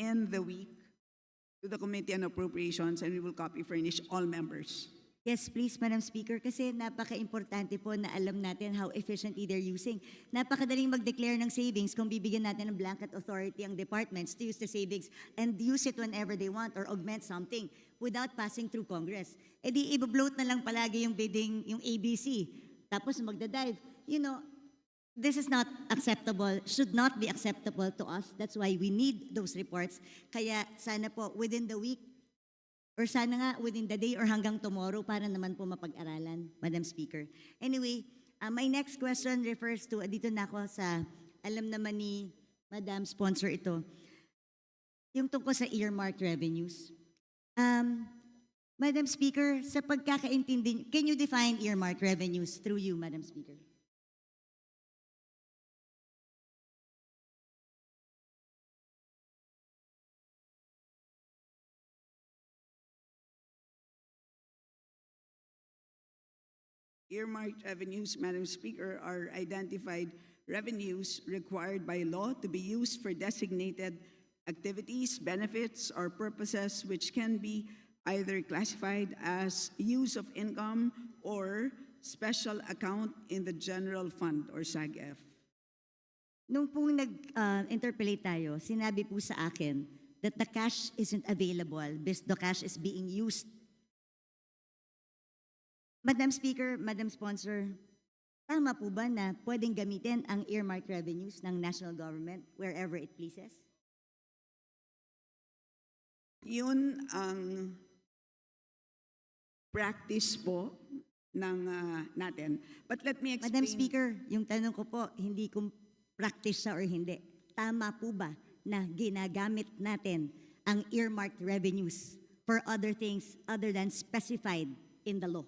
within the week to the Committee on Appropriations, and we will copy furnish all members. Yes, please, Madam Speaker, kasi napaka-importante po na alam natin how efficiently they're using. Napakadaling mag-declare ng savings kung bibigyan natin ng blanket authority ang departments to use the savings and use it whenever they want or augment something without passing through Congress. E di i-bloat na lang palagi yung bidding, yung ABC. Tapos magdadive. You know, this is not acceptable, should not be acceptable to us. That's why we need those reports. Kaya sana po within the week, or sana nga within the day or hanggang tomorrow para naman po mapag-aralan, Madam Speaker. Anyway, my next question refers to, dito na ako sa, alam naman ni Madam Sponsor ito, yung tungkol sa earmarked revenues. Madam Speaker, sa pagkakaintindi, can you define earmarked revenues through you, Madam Speaker? Earmarked revenues, Madam Speaker, are identified revenues required by law to be used for designated activities, benefits, or purposes which can be either classified as use of income or special account in the general fund or SAGF. Nung pong nag-interpolate tayo, sinabi po sa akin that the cash isn't available because the cash is being used. Madam Speaker, Madam Sponsor, tama po ba na pwedeng gamitin ang earmarked revenues ng national government wherever it pleases? Yun ang practice po ng natin. But let me explain. Madam Speaker, yung tanong ko po, hindi kung practice siya or hindi. Tama po ba na ginagamit natin ang earmarked revenues for other things other than specified in the law?